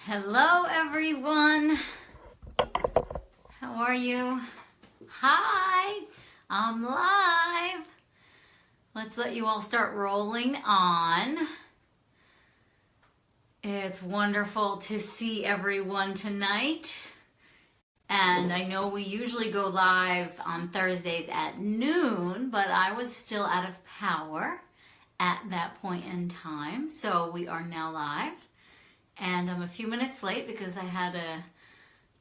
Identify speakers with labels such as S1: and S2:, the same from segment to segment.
S1: Hello everyone. How are you? Hi, I'm live. Let's let you all start rolling on. It's wonderful to see everyone tonight. And I know we usually go live on Thursdays at noon, but I was still out of power at that point in time. So we are now live. And I'm a few minutes late because I had a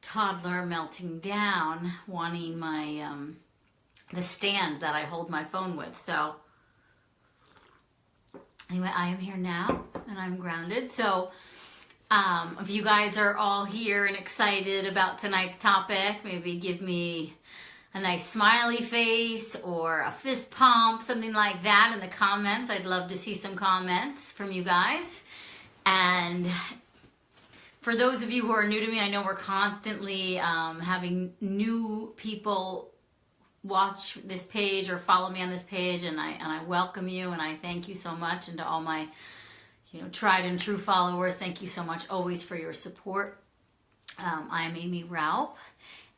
S1: toddler melting down wanting my the stand that I hold my phone with. So anyway, I am here now and I'm grounded. So if you guys are all here and excited about tonight's topic, maybe give me a nice smiley face or a fist pump, something like that in the comments. I'd love to see some comments from you guys. And for those of you who are new to me, I know we're constantly having new people watch this page or follow me on this page, and I welcome you and I thank you so much. And to all my tried and true followers, thank you so much always for your support. I am Amy Raup,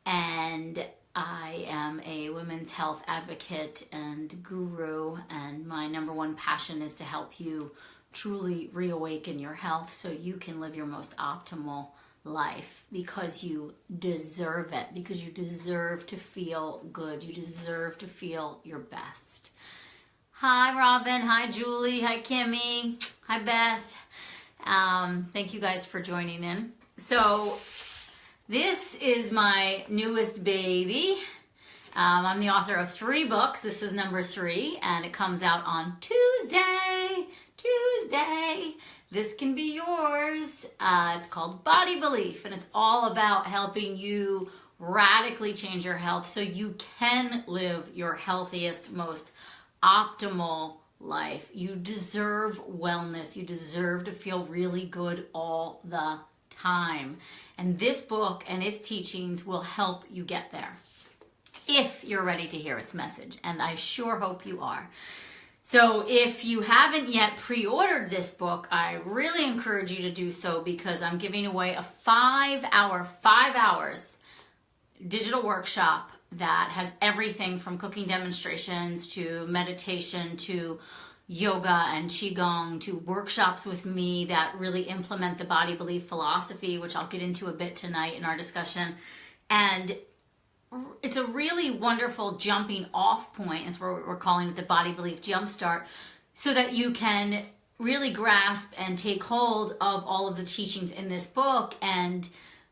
S1: and I am a women's health advocate and guru, and my number one passion is to help you truly reawaken your health so you can live your most optimal life, because you deserve it, because you deserve to feel good, you deserve to feel your best. Hi Robin, hi Julie, hi Kimmy, hi Beth. Thank you guys for joining in. So this is my newest baby. I'm the author of 3 books. This is number 3, and it comes out on Tuesday. This can be yours. It's called Body Belief, and it's all about helping you radically change your health so you can live your healthiest, most optimal life. You deserve wellness. You deserve to feel really good all the time. And this book and its teachings will help you get there if you're ready to hear its message, and I sure hope you are. So if you haven't yet pre-ordered this book, I really encourage you to do so, because I'm giving away a 5 hours digital workshop that has everything from cooking demonstrations to meditation to yoga and qigong to workshops with me that really implement the Body Belief philosophy, which I'll get into a bit tonight in our discussion. And it's a really wonderful jumping off point. It's where we're calling it the Body Belief Jumpstart, so that you can really grasp and take hold of all of the teachings in this book and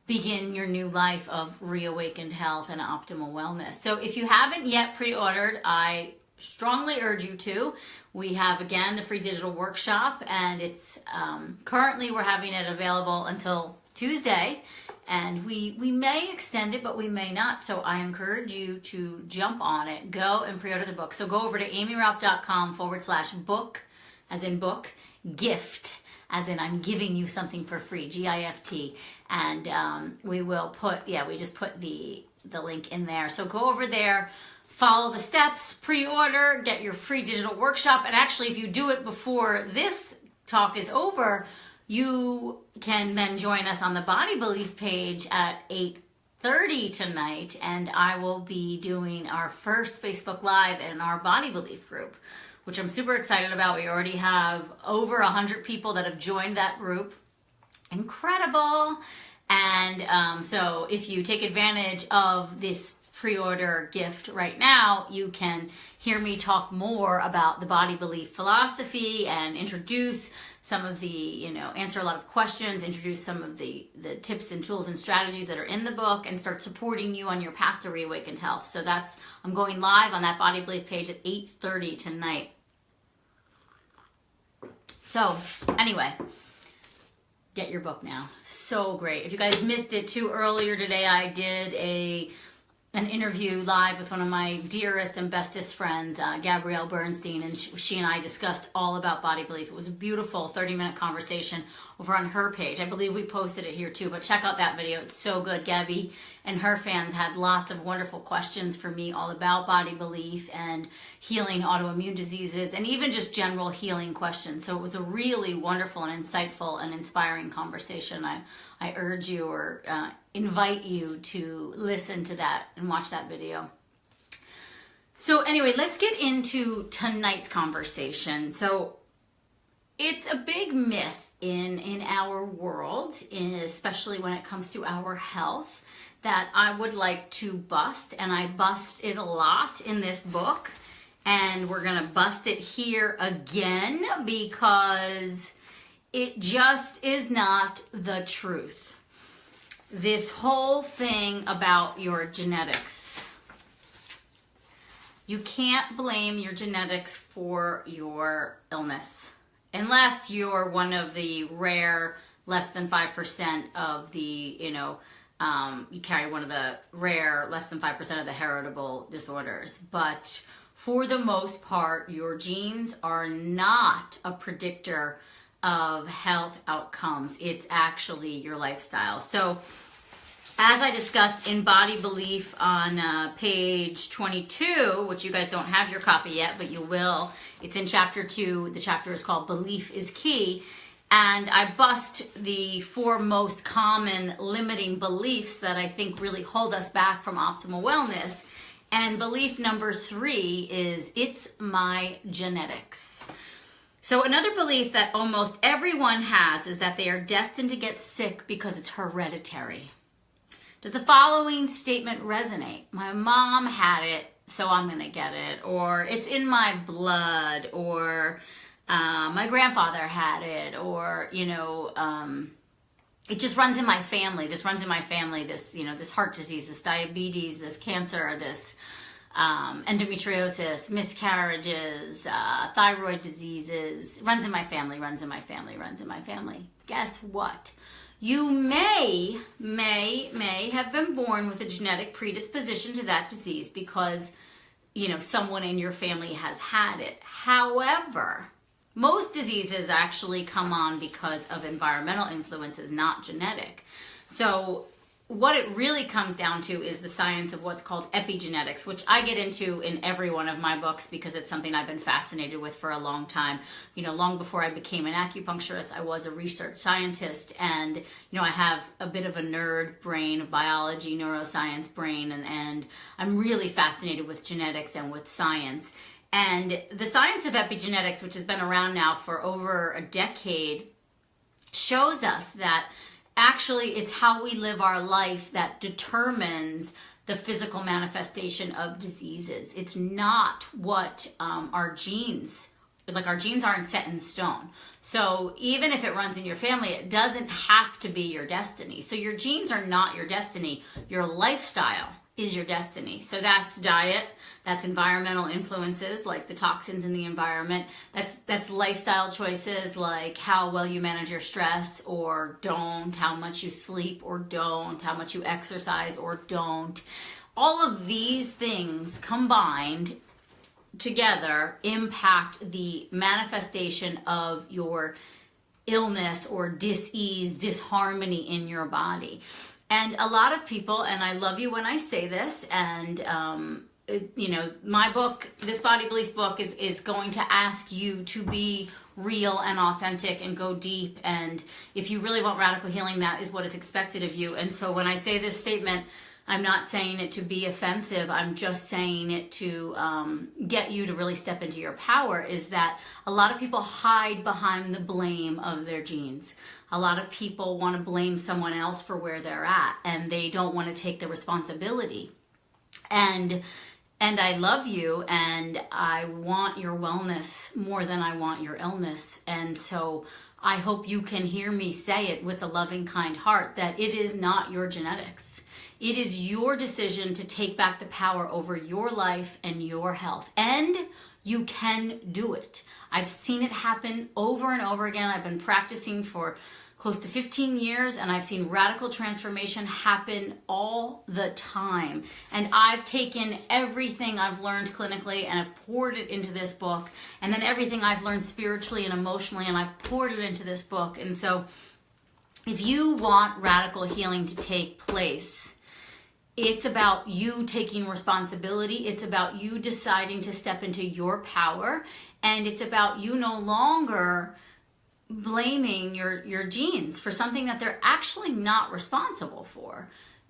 S1: begin your new life of reawakened health and optimal wellness. So if you haven't yet pre-ordered, I strongly urge you to. We have, again, the free digital workshop, and it's currently we're having it available until Tuesday. And we may extend it, but we may not. So I encourage you to jump on it. Go and pre-order the book. So go over to amyraup.com/book, as in book, gift, as in I'm giving you something for free, GIFT. And we will put, we just put the link in there. So go over there, follow the steps, pre-order, get your free digital workshop. And actually, if you do it before this talk is over, you can then join us on the Body Belief page at 8:30 tonight, and I will be doing our first Facebook Live in our Body Belief group, which I'm super excited about. We already have over 100 people that have joined that group. Incredible! And so if you take advantage of this pre-order gift right now, you can hear me talk more about the Body Belief philosophy and introduce some of the, answer a lot of questions, introduce some of the tips and tools and strategies that are in the book, and start supporting you on your path to reawakened health. So I'm going live on that Body Belief page at 8:30 tonight. So anyway, get your book now. So great. If you guys missed it too earlier today, I did a an interview live with one of my dearest and bestest friends, Gabrielle Bernstein, and she and I discussed all about Body Belief. It was a beautiful 30-minute conversation over on her page. I believe we posted it here too, but check out that video. It's so good. Gabby and her fans had lots of wonderful questions for me all about Body Belief and healing autoimmune diseases and even just general healing questions. So it was a really wonderful and insightful and inspiring conversation. I urge you or invite you to listen to that and watch that video. So anyway, let's get into tonight's conversation. So it's a big myth in our world, especially when it comes to our health, that I would like to bust, and I bust it a lot in this book, and we're gonna bust it here again because it just is not the truth. This whole thing about your genetics. You can't blame your genetics for your illness unless you're one of the rare, less than 5% of the, you carry one of the rare, less than 5% of the heritable disorders. But for the most part, your genes are not a predictor of health outcomes. It's actually your lifestyle. So as I discussed in Body Belief on page 22, which you guys don't have your copy yet, but you will. It's in chapter 2. The chapter is called Belief is Key. And I bust the 4 most common limiting beliefs that I think really hold us back from optimal wellness. And belief number 3 is, it's my genetics. So another belief that almost everyone has is that they are destined to get sick because it's hereditary. Does the following statement resonate? My mom had it, so I'm going to get it. Or it's in my blood. Or my grandfather had it. Or, it just runs in my family. This runs in my family. This, this heart disease, this diabetes, this cancer, this endometriosis, miscarriages, thyroid diseases. Runs in my family, runs in my family, runs in my family. Guess what? You may have been born with a genetic predisposition to that disease because, someone in your family has had it. However, most diseases actually come on because of environmental influences, not genetic. So what it really comes down to is the science of what's called epigenetics, which I get into in every one of my books because it's something I've been fascinated with for a long time. Long before I became an acupuncturist, I was a research scientist, and I have a bit of a nerd brain, biology, neuroscience brain, and I'm really fascinated with genetics and with science. And the science of epigenetics, which has been around now for over a decade, shows us that actually it's how we live our life that determines the physical manifestation of diseases. It's not what our genes, our genes aren't set in stone. So even if it runs in your family, it doesn't have to be your destiny. So your genes are not your destiny. Your lifestyle is your destiny. So that's diet, that's environmental influences like the toxins in the environment, that's lifestyle choices like how well you manage your stress or don't, how much you sleep or don't, how much you exercise or don't. All of these things combined together impact the manifestation of your illness or dis-ease, disharmony in your body. And a lot of people, and I love you when I say this, and my book, this Body Belief book is going to ask you to be real and authentic and go deep. And if you really want radical healing, that is what is expected of you. And so when I say this statement, I'm not saying it to be offensive. I'm just saying it to get you to really step into your power, is that a lot of people hide behind the blame of their genes. A lot of people want to blame someone else for where they're at, and they don't want to take the responsibility. And I love you, and I want your wellness more than I want your illness. And so I hope you can hear me say it with a loving, kind heart, that it is not your genetics. It is your decision to take back the power over your life and your health and You can do it. I've seen it happen over and over again. I've been practicing for close to 15 years, and I've seen radical transformation happen all the time. And I've taken everything I've learned clinically and I've poured it into this book, and then everything I've learned spiritually and emotionally, and I've poured it into this book. And so if you want radical healing to take place, it's about you taking responsibility. It's about you deciding to step into your power, and it's about you no longer blaming your genes for something that they're actually not responsible for.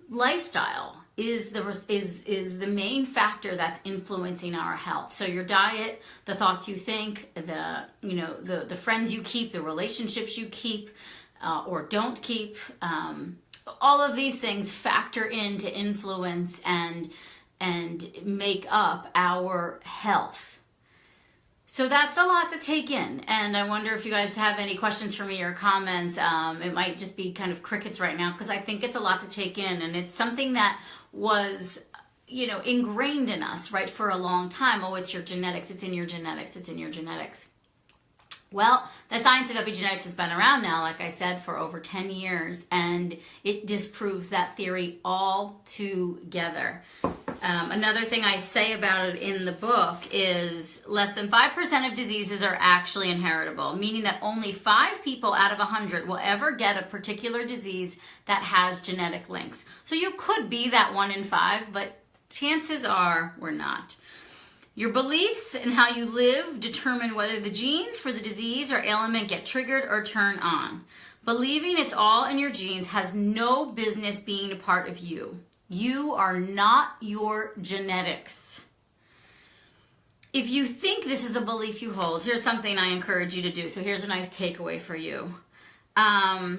S1: Lifestyle is the main factor that's influencing our health. So your diet, the thoughts you think, the friends you keep, the relationships you keep or don't keep, all of these things factor in to influence and make up our health. So that's a lot to take in, and I wonder if you guys have any questions for me or comments. It might just be kind of crickets right now, because I think it's a lot to take in, and it's something that was, ingrained in us, right, for a long time. Oh, it's your genetics, it's in your genetics, it's in your genetics. Well, the science of epigenetics has been around now, like I said, for over 10 years, and it disproves that theory altogether. Another thing I say about it in the book is less than 5% of diseases are actually inheritable, meaning that only 5 people out of 100 will ever get a particular disease that has genetic links. So you could be that 1 in 5, but chances are we're not. Your beliefs and how you live determine whether the genes for the disease or ailment get triggered or turn on. Believing it's all in your genes has no business being a part of you. You are not your genetics. If you think this is a belief you hold, here's something I encourage you to do. So here's a nice takeaway for you. I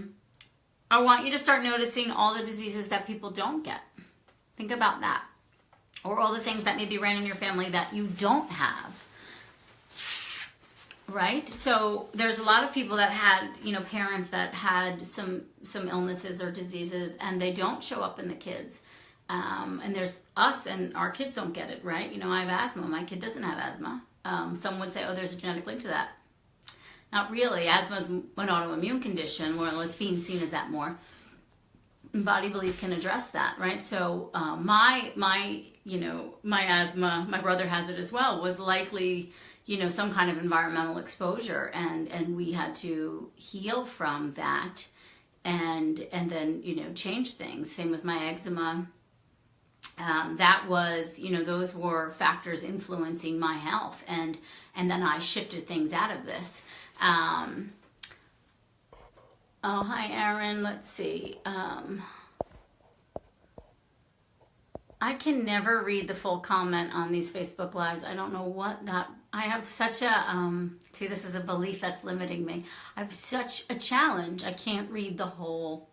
S1: want you to start noticing all the diseases that people don't get. Think about that. Or all the things that maybe ran in your family that you don't have. Right? So there's a lot of people that had, parents that had some illnesses or diseases, and they don't show up in the kids. And there's us, and our kids don't get it, right? I have asthma. My kid doesn't have asthma. Some would say, oh, there's a genetic link to that. Not really. Asthma is an autoimmune condition. Well, it's being seen as that more. Body Belief can address that, right? So my asthma, my brother has it as well, was likely, some kind of environmental exposure, and we had to heal from that, and then change things. Same with my eczema. That was, those were factors influencing my health, and then I shifted things out of this. Oh, hi, Aaron. Let's see. I can never read the full comment on these Facebook Lives. I don't know what that... I have such a... see, this is a belief that's limiting me. I have such a challenge. I can't read the whole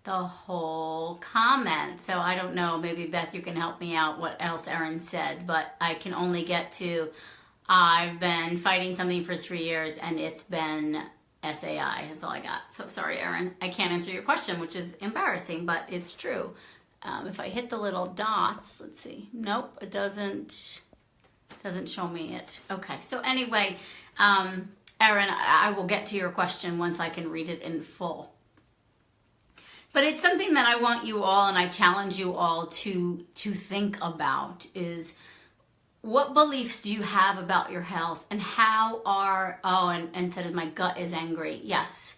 S1: comment. So I don't know. Maybe, Beth, you can help me out what else Aaron said. But I can only get to... I've been fighting something for 3 years, and it's been... SAI. That's all I got. So sorry, Aaron. I can't answer your question, which is embarrassing, but it's true. If I hit the little dots, let's see. Nope, it doesn't show me it. Okay. So anyway, Aaron, I will get to your question once I can read it in full. But it's something that I want you all, and I challenge you all to think about is, what beliefs do you have about your health, and how are, and said my gut is angry. Yes,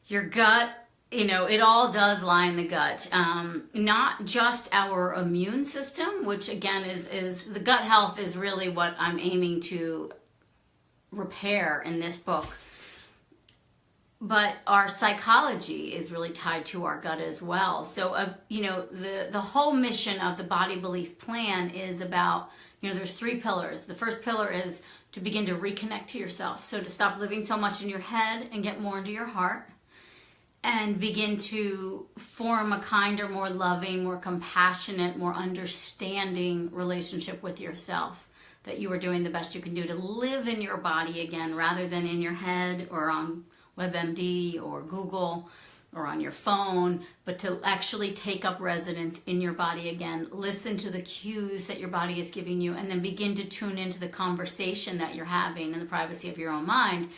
S1: your gut, it all does lie in the gut. Not just our immune system, which again is the gut health is really what I'm aiming to repair in this book. But our psychology is really tied to our gut as well. So, the whole mission of the Body Belief Plan is about, there's 3 pillars. The first pillar is to begin to reconnect to yourself. So to stop living so much in your head and get more into your heart, and begin to form a kinder, more loving, more compassionate, more understanding relationship with yourself. That you are doing the best you can do to live in your body again, rather than in your head or on WebMD or Google. or on your phone, but to actually take up residence in your body again. Listen to the cues that your body is giving you, and then begin to tune into the conversation that you're having in the privacy of your own mind.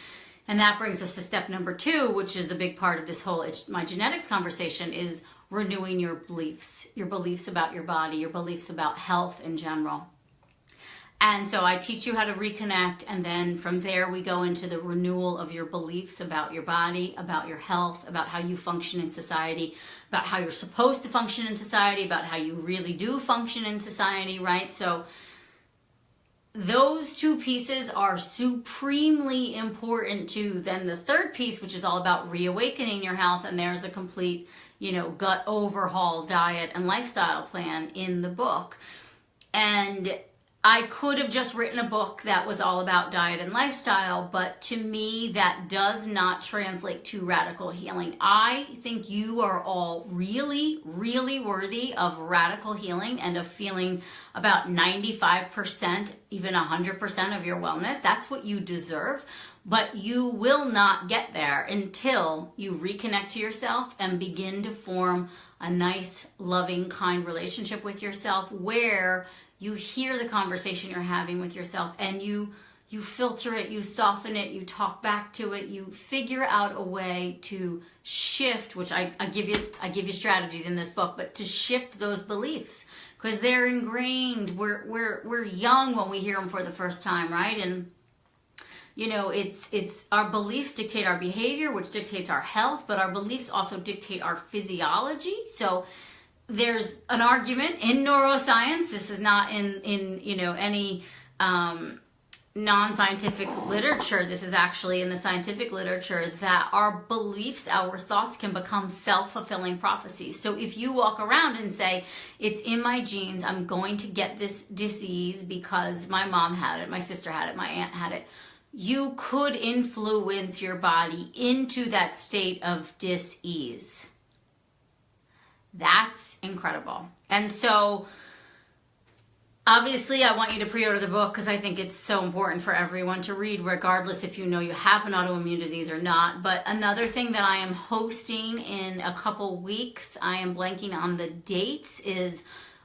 S1: And that brings us to step number 2, which is a big part of this whole It's My Genetics conversation, is renewing your beliefs about your body, your beliefs about health in general. And so I teach you how to reconnect, and then from there we go into the renewal of your beliefs about your body, about your health, about how you function in society, about how you're supposed to function in society, about how you really do function in society, right? So those 2 pieces are supremely important to then the third piece, which is all about reawakening your health. And there's a complete, gut overhaul diet and lifestyle plan in the book. And I could have just written a book that was all about diet and lifestyle, but to me, that does not translate to radical healing. I think you are all really, really worthy of radical healing and of feeling about 95%, even 100% of your wellness. That's what you deserve, but you will not get there until you reconnect to yourself and begin to form a nice, loving, kind relationship with yourself, where you hear the conversation you're having with yourself and you filter it, you soften it, you talk back to it, you figure out a way to shift, which I give you strategies in this book, but to shift those beliefs, because they're ingrained. We're young when we hear them for the first time, right? And it's our beliefs dictate our behavior, which dictates our health, but our beliefs also dictate our physiology. So there's an argument in neuroscience. This is not in any non-scientific literature. This is actually in the scientific literature, that our beliefs, our thoughts, can become self-fulfilling prophecies. So if you walk around and say, it's in my genes, I'm going to get this disease because my mom had it, my sister had it, my aunt had it, you could influence your body into that state of dis-ease. That's incredible. And so obviously I want you to pre-order the book, because I think it's so important for everyone to read, regardless if you know you have an autoimmune disease or not. But another thing that I am hosting in a couple weeks, I am blanking on the dates, is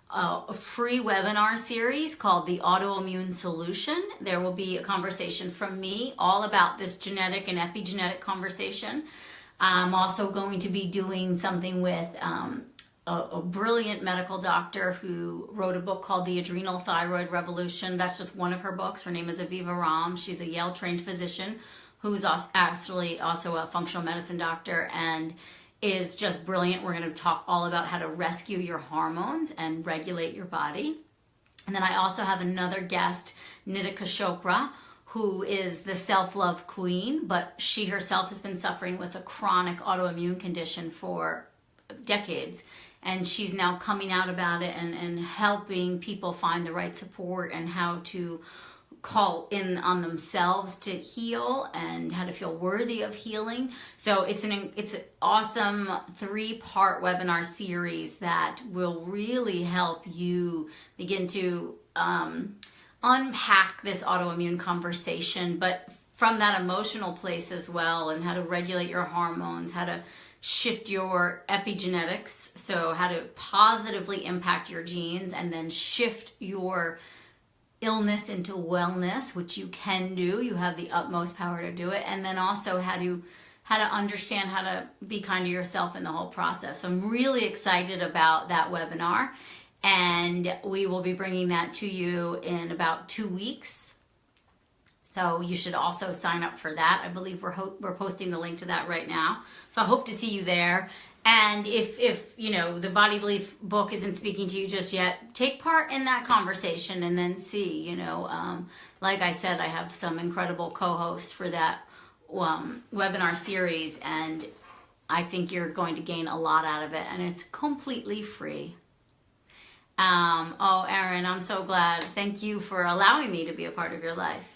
S1: a free webinar series called The Autoimmune Solution. There will be a conversation from me all about this genetic and epigenetic conversation. I'm also going to be doing something with a brilliant medical doctor who wrote a book called The Adrenal Thyroid Revolution. That's just one of her books. Her name is Aviva Romm. She's a Yale-trained physician who's actually also a functional medicine doctor and is just brilliant. We're going to talk all about how to rescue your hormones and regulate your body. And then I also have another guest, Nitika Chopra, who is the self-love queen, but she herself has been suffering with a chronic autoimmune condition for decades. And she's now coming out about it and helping people find the right support and how to call in on themselves to heal and how to feel worthy of healing. So it's an awesome 3-part webinar series that will really help you begin to unpack this autoimmune conversation, but from that emotional place as well, and how to regulate your hormones, how to shift your epigenetics, so how to positively impact your genes, and then shift your illness into wellness, which you can do. You have the utmost power to do it. And then also how to understand how to be kind to yourself in the whole process. So I'm really excited about that webinar, and we will be bringing that to you in about 2 weeks. So you should also sign up for that. I believe we're posting the link to that right now. So I hope to see you there. And if the Body Belief book isn't speaking to you just yet, take part in that conversation and then see, like I said, I have some incredible co-hosts for that webinar series, and I think you're going to gain a lot out of it, and it's completely free. Oh, Erin, I'm so glad. Thank you for allowing me to be a part of your life.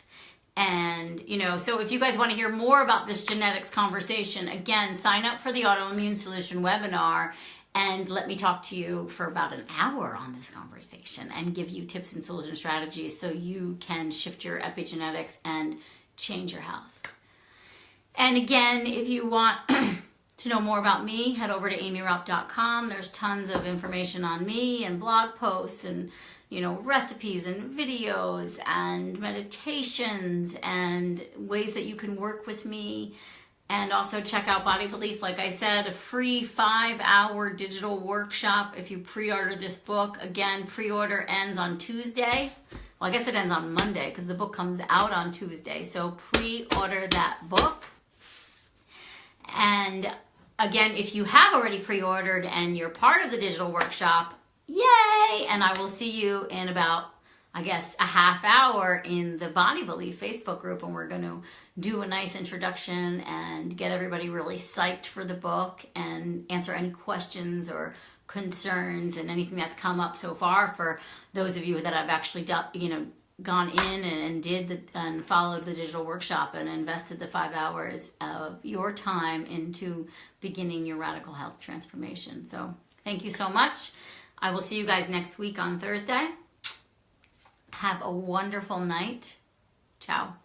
S1: And, so if you guys want to hear more about this genetics conversation, again, sign up for the Autoimmune Solution webinar and let me talk to you for about an hour on this conversation and give you tips and tools and strategies so you can shift your epigenetics and change your health. And again, if you want To know more about me, head over to amyrupp.com. There's tons of information on me and blog posts and, you know, recipes and videos and meditations and ways that you can work with me. And also check out Body Belief. Like I said, a free 5-hour digital workshop if you pre-order this book. Again, pre-order ends on Tuesday. Well, I guess it ends on Monday because the book comes out on Tuesday. So pre-order that book. And again, if you have already pre-ordered and you're part of the digital workshop, yay! And I will see you in about, I guess, a half hour in the Body Belief Facebook group, and we're going to do a nice introduction and get everybody really psyched for the book and answer any questions or concerns and anything that's come up so far for those of you that have actually done, you know, gone in and followed the digital workshop and invested the 5 hours of your time into beginning your radical health transformation. So thank you so much. I will see you guys next week on Thursday. Have a wonderful night. Ciao.